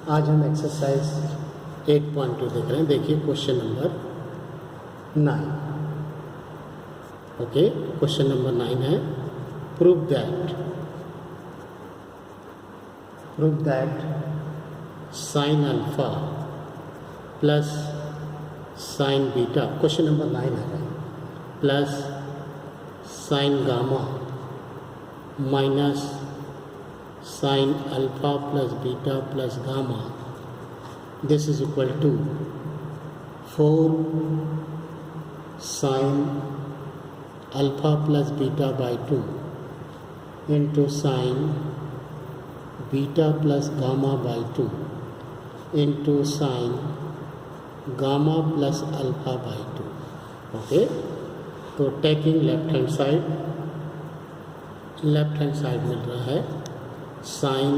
आज हम एक्सरसाइज 8.2 देख रहे हैं। देखिए question number 9। Okay, question number 9 है prove that sine alpha plus sine beta, question number 9 है, plus sine gamma minus sine alpha plus beta plus gamma, this is equal to 4 sine alpha plus beta by 2 into sine beta plus gamma by 2 into sine gamma plus alpha by 2। Okay, तो taking left hand side मिल रहा है sine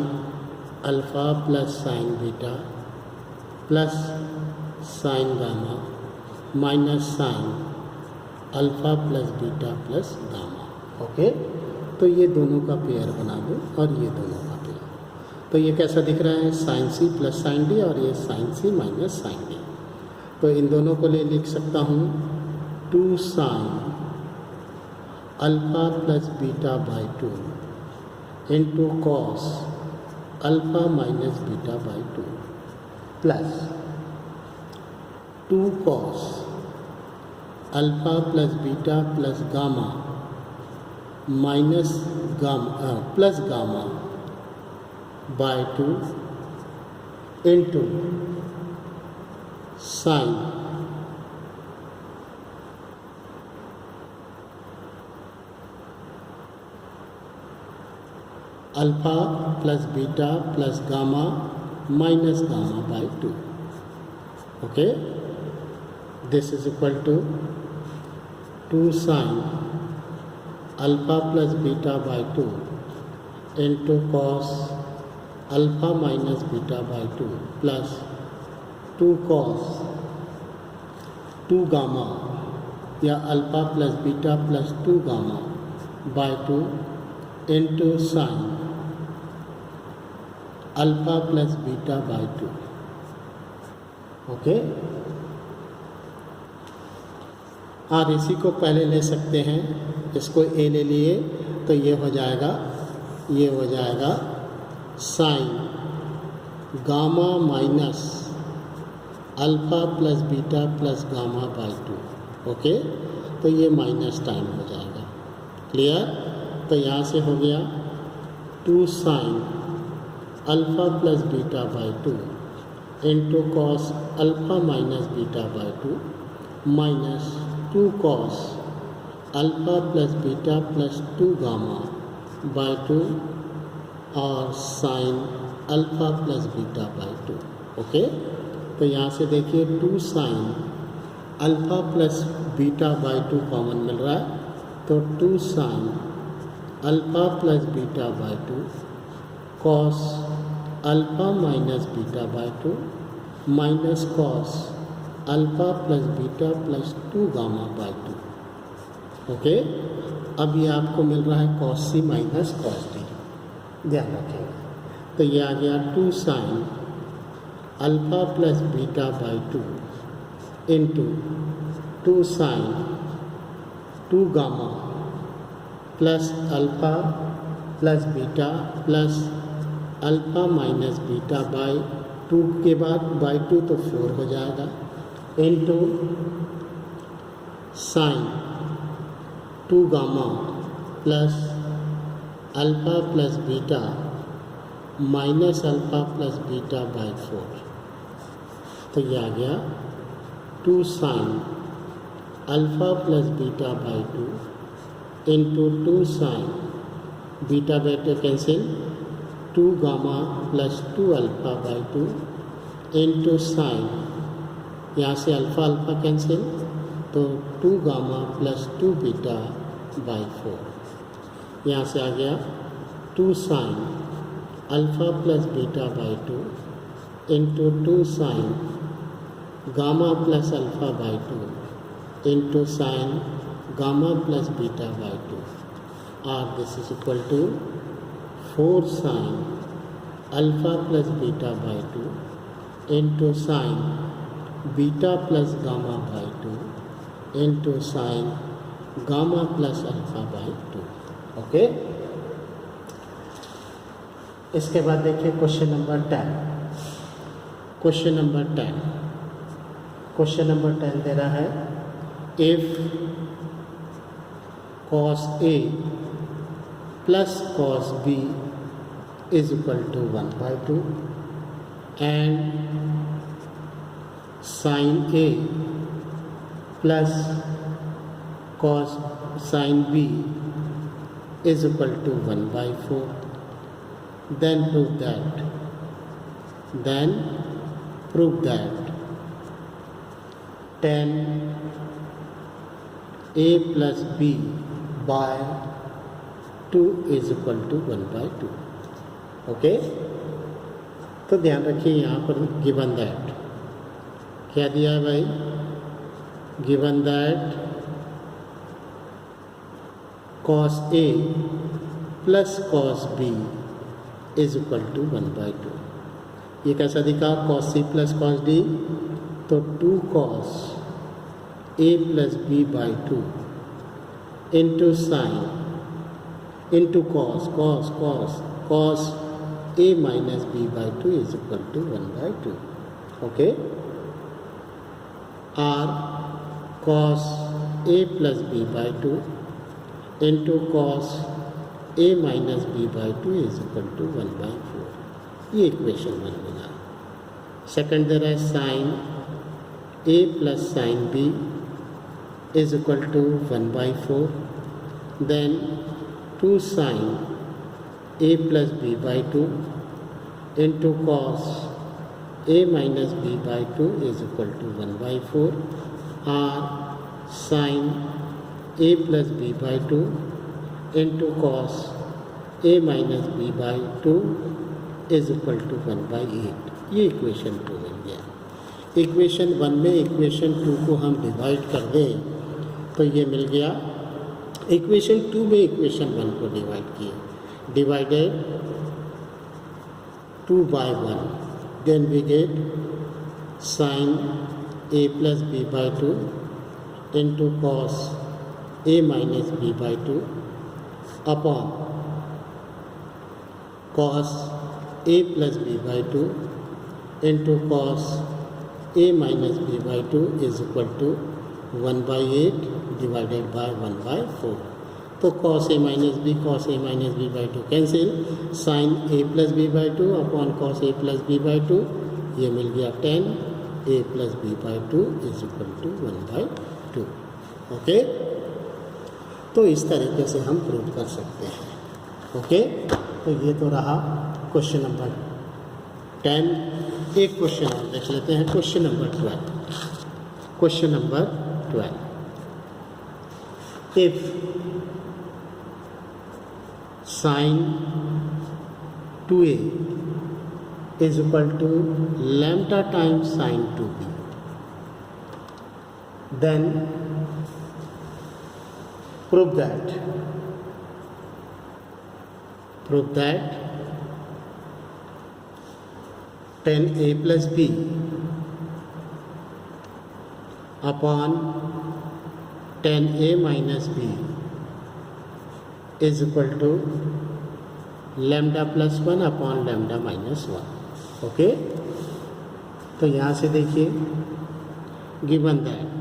alpha plus sine beta plus sine gamma minus sine alpha plus beta plus gamma. Okay, तो ये दोनों का pair बना दो और ये दोनों का पेयर। तो ये कैसा दिख रहा है, साइन सी प्लस साइन डी और ये साइन सी माइनस साइन डी। तो इन दोनों को लिख सकता हूँ 2 sine alpha plus beta by 2 into cos alpha minus beta by 2 plus 2 cos alpha plus beta plus gamma minus gamma plus gamma by 2 into sine alpha plus beta plus gamma minus gamma by 2। Okay, this is equal to 2 sine alpha plus beta by 2 into cos alpha minus beta by 2 plus 2 cos 2 gamma या alpha plus beta plus 2 gamma by 2 into sine alpha plus beta by 2। Okay, आप इसी को पहले ले सकते हैं, इसको ए ले लिए तो ये हो जाएगा sign gamma minus alpha plus beta plus gamma by 2। Okay, तो ये माइनस टाइम हो जाएगा। क्लियर? तो यहाँ से हो गया 2 sine alpha plus beta by 2 into cos alpha minus beta by 2 minus 2 cos alpha plus beta plus 2 gamma by 2 और sine alpha plus beta by 2। Okay, तो यहाँ से देखिए 2 sine alpha plus beta by 2 common मिल रहा है, तो 2 sine alpha plus beta by 2 cos alpha minus beta by 2 minus cos alpha plus beta plus 2 gamma by 2। Okay, अब ये आपको मिल रहा है cos C minus cos D, ध्यान रखिएगा। तो ये आ गया 2 sine alpha plus beta by 2 into 2 sine 2 gamma plus alpha plus beta plus alpha minus beta by 2 के बाद बाई 2 तो 4 हो जाएगा into sine 2 gamma plus alpha plus beta minus alpha plus beta by 4। तो ये आ गया 2 sine alpha plus beta by 2 into 2 sine beta beta cancel 2 gamma plus 2 alpha by 2 into sine, यहाँ से अल्फ़ा अल्फ़ा कैंसिल तो 2 gamma plus 2 beta by 4। यहाँ से आ गया 2 sine alpha plus beta by 2 into 2 sign gamma plus alpha by 2 into sign gamma plus beta by 2, or this is equal to 4 sin alpha plus beta by two into sine beta plus gamma by two into sine gamma plus alpha by two. Okay, इसके बाद देखिए question number 10। Question number 10 दे रहा है if cos A plus cos B is equal to 1/2 and sin A plus cos sin B is equal to 1/4, then prove that tan A plus B by 2 is equal to 1/2। Okay, तो ध्यान रखिए यहाँ पर given that क्या दिया है भाई, given that cos A plus cos B is equal to 1/2। ये कैसा दिखा, cos C plus cos D, तो 2 cos A plus B by 2 into sine into cos A minus B by 2 is equal to 1/2। Okay, or cos A plus B by 2 into cos A minus B by 2 is equal to 1/4। ये equation 1 बना। Second दे रहा है sine A plus sine B is equal to 1/4, then 2 sin A plus B by 2 into cos A minus B by 2 is equal to 1/4, or sin A plus B by 2 into cos A minus B by 2 is equal to 1/8। ये equation 2 बन गया। Equation 1 में equation 2 को हम divide कर दें तो ये मिल गया। इक्वेशन 2 में इक्वेशन 1 को डिवाइड किए, divided 2/1, then we get sine A plus B by 2 into cos A minus B by 2 upon cos A plus B by 2 into cos A minus B by 2 is equal to 1/8 divided by 1/4। तो cos A minus B by 2 cancel, sine A plus B by 2 upon cos A plus B by 2, ये मिल गया 10 A plus B by 2 is equal to 1/2। Okay, तो इस तरीके से हम prove कर सकते हैं। ओके, तो ये तो रहा क्वेश्चन नंबर 10। एक क्वेश्चन और देख लेते हैं, question number 12। Question number 12, if sin 2A is equal to lambda times sin 2B, then prove that tan A plus B upon tan A minus B is equal to lambda plus 1 upon lambda minus 1। Okay, तो यहाँ से देखिए given that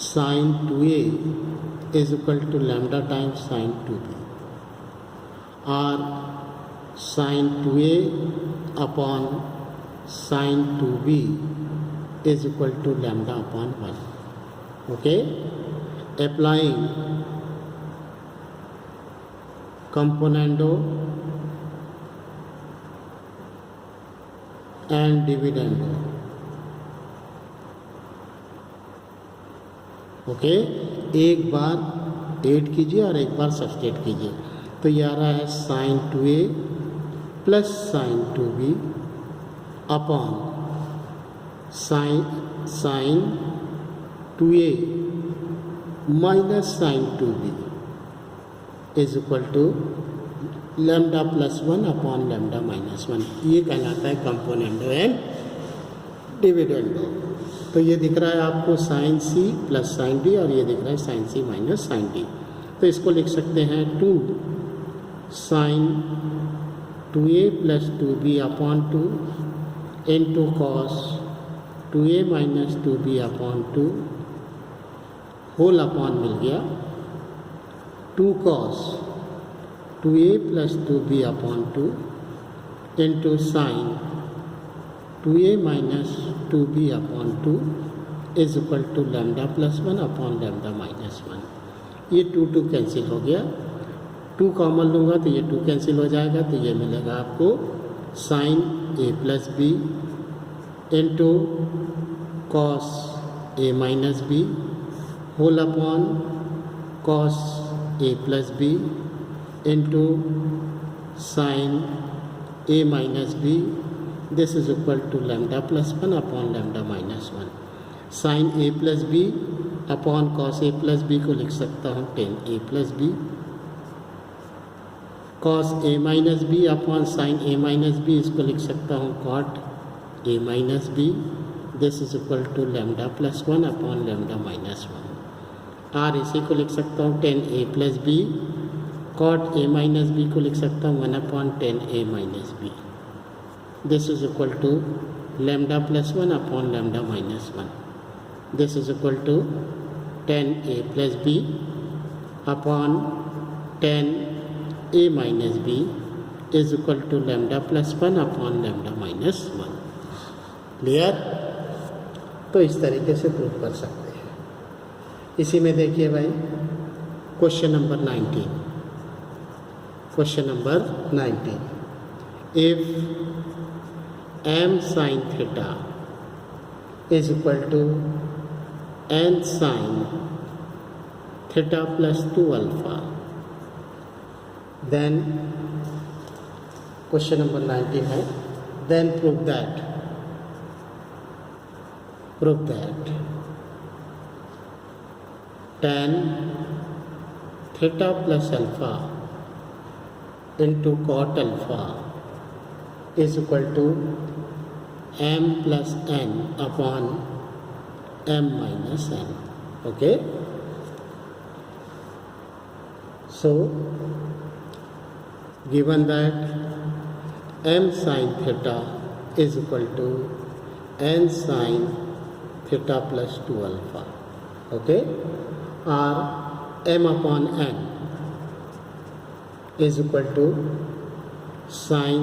sin 2A is equal to lambda times sin 2B, or sin 2A upon sin 2B is equal to lambda upon 1। okay, applying componendo and dividendo। Okay, एक बार add कीजिए और एक बार subtract कीजिए, तो ये आ रहा है sin 2A plus sin 2B upon sin 2A minus sin 2B is equal to lambda plus 1 upon lambda minus 1। ये कहलाता है कंपोनेंडो एंड डिविडेंडो। तो ये दिख रहा है आपको साइन सी प्लस साइन डी, और ये दिख रहा है साइन सी माइनस साइन डी। तो इसको लिख सकते हैं 2 sine 2a plus 2b upon 2 into cos 2a minus 2b upon 2 whole upon मिल गया 2 cos 2a plus 2b upon 2 into sine 2a minus 2b upon 2 is equal to lambda plus 1 upon lambda minus 1। ये 2 cancel हो गया, 2 common लूँगा तो ये 2 cancel हो जाएगा, तो ये मिलेगा आपको sine a plus B into cos a minus B whole upon cos a plus B into sine a minus B. This is equal to lambda plus 1 upon lambda minus 1। Sine a plus B upon cos a plus B को लिख सकता हूँ tan a plus B, cos a minus B upon sine a minus B, इसको लिख सकता हूँ cot a minus B. This is equal to lambda plus 1 upon lambda minus 1। और इसी को लिख सकता हूँ tan a plus B, cot a minus B को लिख सकता हूँ 1 upon tan a minus B. This is equal to lambda plus 1 upon lambda minus 1। This is equal to 10a plus B upon 10a minus B is equal to lambda plus 1 upon lambda minus 1। Clear? तो इस तरीके से prove कर सकते हैं। इसी में देखिए भाई question number 19। Question number 19, if m sin theta is equal to n sin theta plus 2 alpha, then question number 19 है, then prove that tan theta plus alpha into cot alpha is equal to m plus n upon m minus n. Okay, so given that m sin theta is equal to n sin theta plus 2 alpha, okay, or m upon n is equal to sin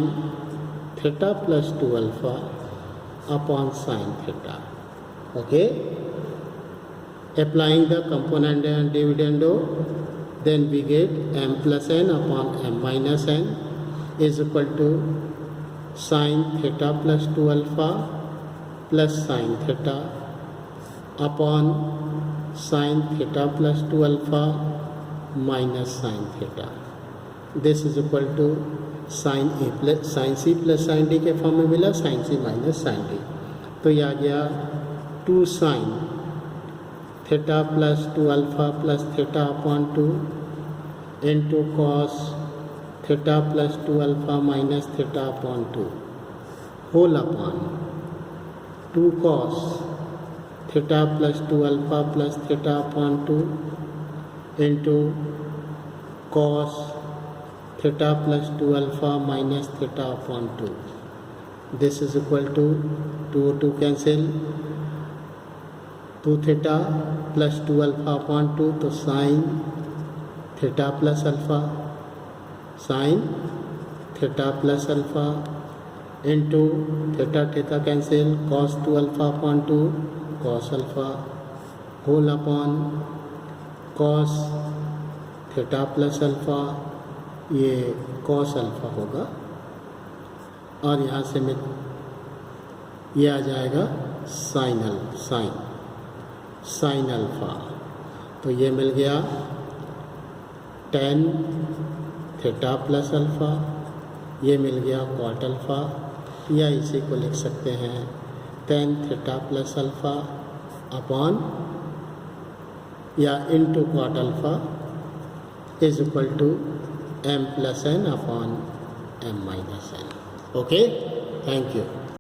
theta plus 2 alpha upon sin theta. Okay, applying the component and dividendo, then we get m plus n upon m minus n is equal to sin theta plus 2 alpha plus sin theta upon sin theta plus 2 alpha minus sin theta. This is equal to sine A plus sine C plus sine D के form में मिला, sine सी minus sine D. तो यह आ गया 2 sine theta plus 2 alpha plus theta upon 2 into cos theta plus 2 alpha minus theta upon 2 whole upon 2 cos theta plus 2 alpha plus theta upon 2 into cos theta plus 2 alpha minus theta upon 2. This is equal to 2 cancel, 2 theta plus 2 alpha upon 2, तो sin theta plus alpha, sin theta plus alpha into theta cancel, cos 2 alpha upon 2, cos alpha whole upon cos theta plus alpha, ये cos alpha होगा, और यहाँ से मैं ये आ जाएगा sine alpha. तो ये मिल गया tan थीटा प्लस अल्फ़ा, ये मिल गया कॉट अल्फ़ा, या इसी को लिख सकते हैं tan theta plus alpha upon या into cot alpha is equal to m plus n upon m minus n. Okay, thank you.